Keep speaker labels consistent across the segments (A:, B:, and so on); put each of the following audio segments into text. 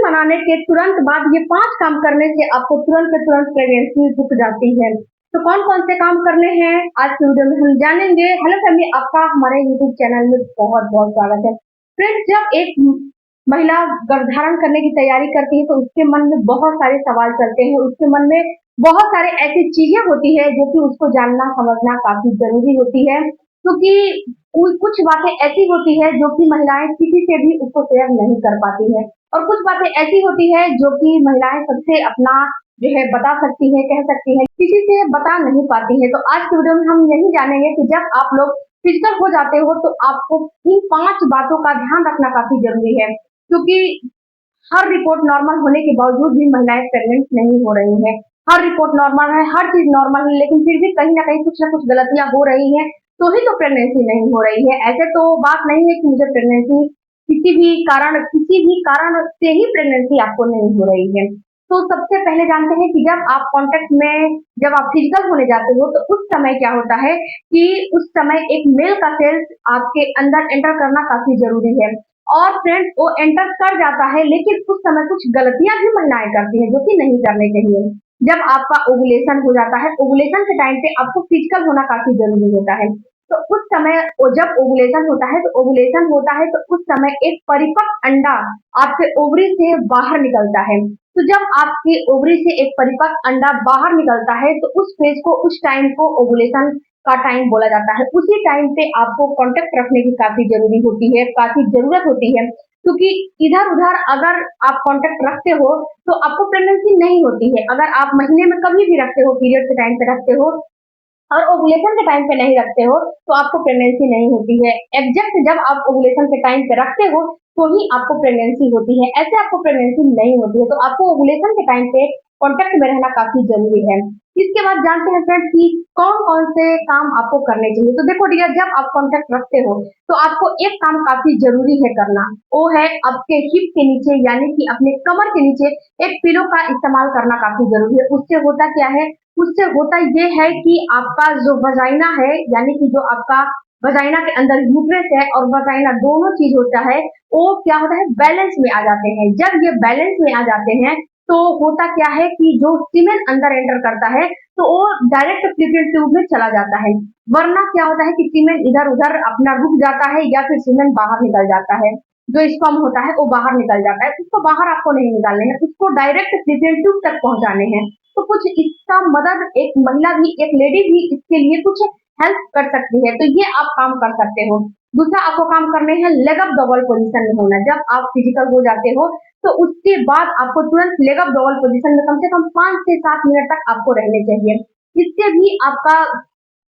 A: बनाने के तुरंत बाद ये 5 काम करने से आपको तुरंत के तुरंत प्रेगनेंसी रुक जाती है। तो कौन-कौन से काम करने हैं आज की वीडियो में हम जानेंगे। हेलो फैमिली, आपका हमारे यूट्यूब चैनल में बहुत-बहुत स्वागत है। फ्रेंड्स, जब एक महिला गर्भधारण करने की तैयारी करती है तो उसके मन में बहुत सारे सवाल चलते हैं, उसके मन में बहुत सारे ऐसी चीजें होती है जो कि उसको जानना समझना काफी जरूरी होती है, क्योंकि कुछ बातें ऐसी होती है जो कि महिलाएं किसी से भी उसको शेयर नहीं कर पाती है, और कुछ बातें ऐसी होती है जो कि महिलाएं सबसे अपना जो है बता सकती है, कह सकती है, किसी से बता नहीं पाती है। तो आज की वीडियो में हम यही जानेंगे कि जब आप लोग फिजिकल हो जाते हो तो आपको इन 5 बातों का ध्यान रखना काफी जरूरी है, क्योंकि हर रिपोर्ट नॉर्मल होने के बावजूद भी महिलाएं प्रेग्नेंट नहीं हो रही हैं। हर रिपोर्ट नॉर्मल है, हर चीज नॉर्मल है, लेकिन फिर भी कहीं ना कहीं कुछ ना कुछ गलतियां हो रही हैं, तो ही तो प्रेगनेंसी नहीं हो रही है। ऐसे तो बात नहीं है कि मुझे प्रेगनेंसी किसी भी कारण से ही प्रेगनेंसी आपको नहीं हो रही है। तो सबसे पहले जानते हैं कि जब आप फिजिकल होने जाते हो तो उस समय क्या होता है कि उस समय एक मेल का सेल्स आपके अंदर एंटर करना काफी जरूरी है। और फ्रेंड्स, वो एंटर कर जाता है, लेकिन उस समय कुछ गलतियां भी महिलाएं करती हैं जो कि नहीं करनी चाहिए। जब आपका ओवुलेशन हो जाता है, ओवुलेशन के टाइम पे आपको फिजिकल होना काफी जरूरी होता है। तो उस समय जब ओवुलेशन होता है तो उस समय एक परिपक्व अंडा आपके ओवरी से बाहर निकलता है। तो जब आपके ओवरी से एक परिपक्व अंडा बाहर निकलता है तो उस फेज को, उस टाइम को ओवुलेशन का टाइम बोला जाता है। उसी टाइम पे आपको कांटेक्ट रखने की काफी जरूरी होती है, काफी जरूरत होती है, क्योंकि इधर उधर अगर आप कांटेक्ट रखते हो तो आपको प्रेगनेंसी नहीं होती है। अगर आप महीने में कभी भी रखते हो, पीरियड के टाइम पे रखते हो और ओवुलेशन के टाइम पे नहीं रखते हो तो आपको प्रेगनेंसी नहीं होती है। एग्जैक्ट जब आप ओवुलेशन के टाइम पे रखते हो तो ही आपको प्रेगनेंसी होती है, ऐसे आपको प्रेगनेंसी नहीं होती है। तो आपको ओवुलेशन के टाइम पे कांटेक्ट में रहना काफी जरूरी है। इसके बाद जानते हैं फ्रेंड्स कि कौन कौन से काम आपको करने चाहिए। तो देखो डियर, जब आप कांटेक्ट रखते हो तो आपको एक काम काफी जरूरी है करना, वो है आपके हिप के नीचे यानी कि अपने कमर के नीचे एक पिलो का इस्तेमाल करना काफी जरूरी है। उससे होता ये है कि आपका जो वजाइना है, यानी कि जो आपका वजाइना के अंदर यूट्रस है और वजाइना दोनों चीज होता है, वो क्या होता है, बैलेंस में आ जाते हैं। जब ये बैलेंस में आ जाते हैं तो होता क्या है कि जो सीमेन अंदर एंटर करता है तो वो डायरेक्ट फैलोपियन ट्यूब में चला जाता है। वरना क्या होता है कि सीमेन इधर उधर अपना रुक जाता है या फिर सीमेन बाहर निकल जाता है। जो स्पर्म होता है वो बाहर निकल जाता है, उसको बाहर आपको नहीं निकालने हैं, उसको डायरेक्ट फैलोपियन ट्यूब तक पहुंचाने हैं। तो कुछ इसका मदद एक महिला भी, एक लेडी भी इसके लिए कुछ हेल्प कर सकती है, तो ये आप काम कर सकते हो। दूसरा आपको काम करने हैं लेग अप डबल पोजीशन में होना। जब आप फिजिकल हो जाते हो तो उसके बाद आपको तुरंत लेग अप डबल पोजीशन में कम से कम 5 से 7 मिनट तक आपको रहने चाहिए। इससे भी आपका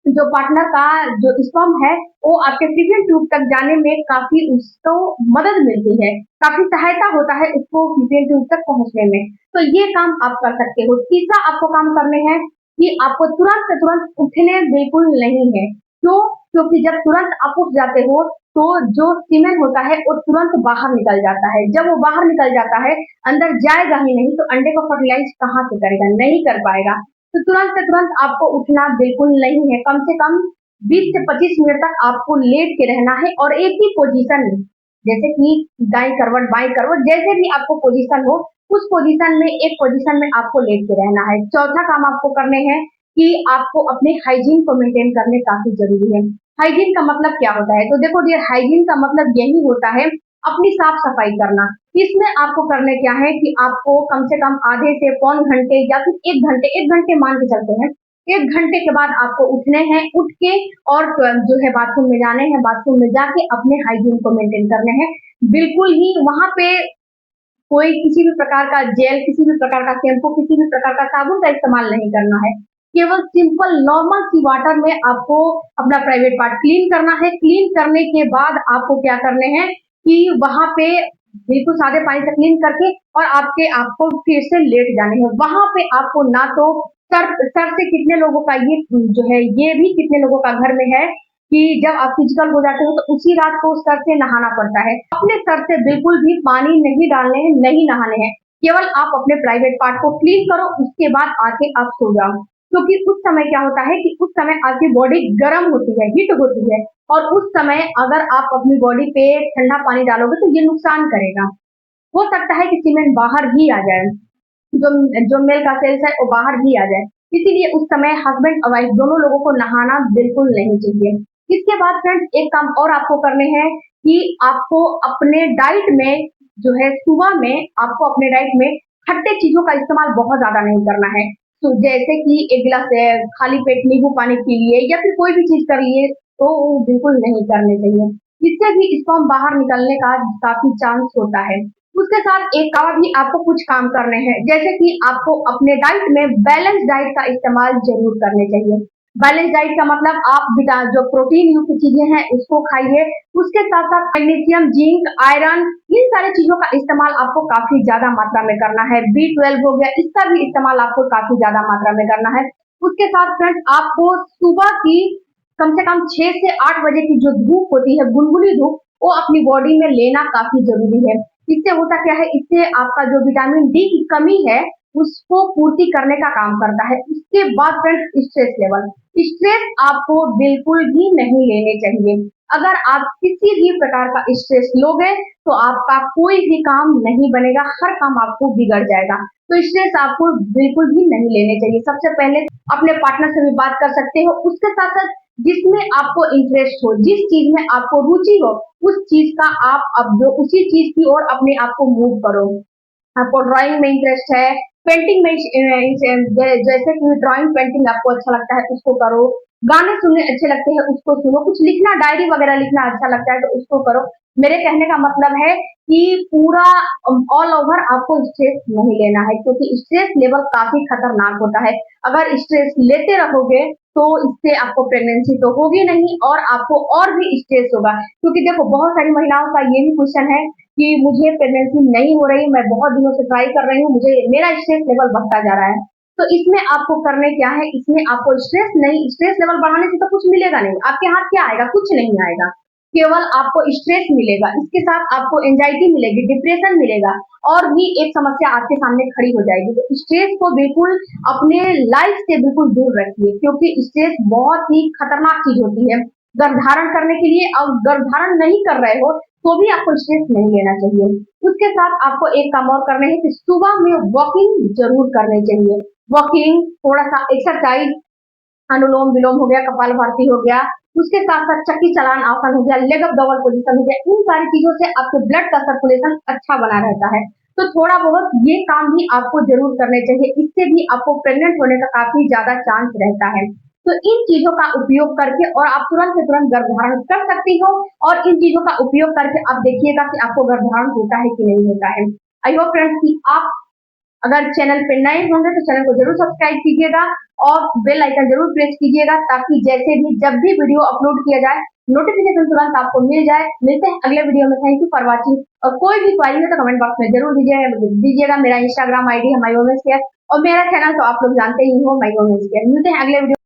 A: जो पार्टनर का जो स्पर्म है वो आपके फैलोपियन ट्यूब तक जाने में काफी उसको मदद मिलती है, काफी सहायता होता है उसको फैलोपियन ट्यूब तक पहुंचने में। तो ये काम आप कर सकते हो। तीसरा आपको काम करने हैं कि आपको तुरंत से तुरंत उठने बिल्कुल नहीं है। क्यों? क्योंकि जब तुरंत आप उठ जाते हो तो जो सीमेन होता है वो तुरंत बाहर निकल जाता है। जब वो बाहर निकल जाता है, अंदर जाएगा ही नहीं, तो अंडे को फर्टिलाइज कहाँ से करेगा, नहीं कर पाएगा। तो तुरंत से तुरंत आपको उठना बिल्कुल नहीं है। कम से कम 20 से 25 मिनट तक आपको लेट के रहना है और एक ही पोजीशन में, जैसे कि दाई करवट बाई करवट, जैसे भी आपको पोजीशन हो उस पोजीशन में, एक पोजीशन में आपको लेट के रहना है। चौथा काम आपको करने हैं कि आपको अपने हाइजीन को मेंटेन करने काफी जरूरी है। हाइजीन का मतलब क्या होता है? तो देखो डियर, हाइजीन का मतलब यही होता है अपनी साफ सफाई करना। इसमें आपको करने क्या है कि आपको कम से कम आधे से पौन घंटे या फिर 1 घंटे मान के चलते हैं, 1 घंटे के बाद आपको उठने हैं, उठ के और जो है बाथरूम में जाने हैं, बाथरूम में जाके अपने हाइजीन को मेंटेन करने हैं। बिल्कुल ही वहां पे कोई किसी भी प्रकार का जेल, किसी भी प्रकार का शैम्पू, किसी भी प्रकार का साबुन का इस्तेमाल नहीं करना है। केवल सिंपल नॉर्मल सी वाटर में आपको अपना प्राइवेट पार्ट क्लीन करना है। क्लीन करने के बाद आपको क्या करने हैं कि वहां पे बिल्कुल सादे पानी से क्लीन करके और आपको फिर से लेट जाने हैं। वहां पे आपको ना तो सर से कितने लोगों का ये जो है, ये भी कितने लोगों का घर में है कि जब आप फिजिकल हो जाते हो तो उसी रात को सर से नहाना पड़ता है। अपने सर से बिल्कुल भी पानी नहीं डालने हैं, नहीं नहाने हैं। केवल आप अपने प्राइवेट पार्ट को क्लीन करो, उसके बाद आके आप सो जाओ। क्योंकि उस समय क्या होता है कि उस समय आपकी बॉडी गर्म होती है, हीट होती है, और उस समय अगर आप अपनी बॉडी पे ठंडा पानी डालोगे तो ये नुकसान करेगा। हो सकता है कि सीमेंट बाहर ही आ जाए, जो जो मेल का सेल्स है वो बाहर ही आ जाए। इसीलिए उस समय हस्बैंड और वाइफ दोनों लोगों को नहाना बिल्कुल नहीं चाहिए। इसके बाद फ्रेंड्स एक काम और आपको करने हैं कि आपको अपने डाइट में जो है सुबह में आपको अपने डाइट में खट्टे चीजों का इस्तेमाल बहुत ज्यादा नहीं करना है। तो जैसे कि एक गिलास खाली पेट नींबू पानी पी लिए या फिर कोई भी चीज कर लिए तो वो बिल्कुल नहीं करने चाहिए। इससे भी स्पर्म बाहर निकलने का काफी चांस होता है। उसके साथ एक और भी आपको कुछ काम करने हैं, जैसे कि आपको अपने डाइट में बैलेंस डाइट का इस्तेमाल जरूर करने चाहिए। बैलेंस डाइट का मतलब आप जो प्रोटीन युक्त चीजें हैं उसको खाइए। उसके साथ साथ मैग्नीशियम, जिंक, आयरन इन सारी चीजों का इस्तेमाल आपको काफी ज्यादा मात्रा में करना है। B12 हो गया, इसका भी इस्तेमाल आपको काफी ज्यादा मात्रा में करना है। उसके साथ फ्रेंड्स आपको सुबह की कम से कम 6 से 8 बजे की जो धूप होती है, गुनगुनी धूप, वो अपनी बॉडी में लेना काफी जरूरी है। इससे होता क्या है, इससे आपका जो विटामिन डी की कमी है उसको पूर्ति करने का काम करता है। उसके बाद फ्रेंड्स स्ट्रेस लेवल, स्ट्रेस आपको बिल्कुल भी नहीं लेने चाहिए। अगर आप किसी भी प्रकार का स्ट्रेस लोगे तो आपका कोई भी काम नहीं बनेगा, हर काम आपको बिगड़ जाएगा। तो स्ट्रेस आपको बिल्कुल भी नहीं लेने चाहिए। सबसे पहले अपने पार्टनर से भी बात कर सकते हो। उसके साथ साथ जिसमें आपको इंटरेस्ट हो, जिस चीज में आपको रुचि हो, उस चीज का आप अब जो उसी चीज की ओर अपने आप को मूव करो। आपको ड्राइंग में इंटरेस्ट है, पेंटिंग में जैसे कि ड्राइंग पेंटिंग आपको अच्छा लगता है उसको करो, गाने सुनने अच्छे लगते हैं उसको सुनो, कुछ लिखना डायरी वगैरह लिखना अच्छा लगता है तो उसको करो। मेरे कहने का मतलब है कि पूरा ऑल ओवर आपको स्ट्रेस नहीं लेना है, क्योंकि स्ट्रेस लेवल काफी खतरनाक होता है। अगर स्ट्रेस लेते रहोगे तो इससे आपको प्रेगनेंसी तो होगी नहीं और आपको और भी स्ट्रेस होगा। क्योंकि देखो बहुत सारी महिलाओं का ये भी क्वेश्चन है कि मुझे प्रेगनेंसी नहीं हो रही, मैं बहुत दिनों से ट्राई कर रही हूँ, मुझे मेरा स्ट्रेस लेवल बढ़ता जा रहा है। तो इसमें आपको करने क्या है, इसमें आपको स्ट्रेस नहीं, स्ट्रेस लेवल बढ़ाने से तो कुछ मिलेगा नहीं, आपके हाथ क्या आएगा, कुछ नहीं आएगा, केवल आपको स्ट्रेस मिलेगा। इसके साथ आपको एंजाइटी मिलेगी, डिप्रेशन मिलेगा और भी एक समस्या आपके सामने खड़ी हो जाएगी। तो स्ट्रेस को बिल्कुल अपने लाइफ से बिल्कुल दूर रखिए, क्योंकि स्ट्रेस बहुत ही खतरनाक चीज होती है गर्भधारण करने के लिए। और गर्भधारण नहीं कर रहे हो तो भी आपको स्ट्रेस नहीं लेना चाहिए। उसके साथ आपको एक काम और करने हैं कि सुबह में वॉकिंग जरूर करनी चाहिए। वॉकिंग, थोड़ा सा एक्सरसाइज, अनुलोम विलोम हो गया, कपालभाति हो गया, उसके साथ साथ चक्की चलान आसन हो गया, लेग अप डबल पोजीशन हो गया, इन सारी चीजों से आपके ब्लड का सर्कुलेशन अच्छा बना रहता है। तो थोड़ा बहुत ये काम भी आपको जरूर करने चाहिए, इससे भी आपको प्रेग्नेंट होने का काफी ज्यादा चांस रहता है। तो इन चीजों का उपयोग करके और आप तुरंत से तुरंत गर्भधारण कर सकती हो, और इन चीजों का उपयोग करके आप देखिएगा कि आपको गर्भधारण होता है कि नहीं होता है। आई होप फ्रेंड्स कि आप अगर चैनल पे नए होंगे तो चैनल को जरूर सब्सक्राइब कीजिएगा और बेल आइकन जरूर प्रेस कीजिएगा, ताकि जैसे भी जब भी वीडियो अपलोड किया जाए नोटिफिकेशन तुरंत आपको मिल जाए। मिलते हैं अगले वीडियो में। Thank you for watching. और कोई भी क्वारी हो तो कमेंट बॉक्स में जरूर दीजिएगा। मेरा इंस्टाग्राम आईडी है माई वोमेंस केयर और मेरा चैनल तो आप लोग जानते ही हो, माई वोमेंस केयर। मिलते हैं अगले वीडियो।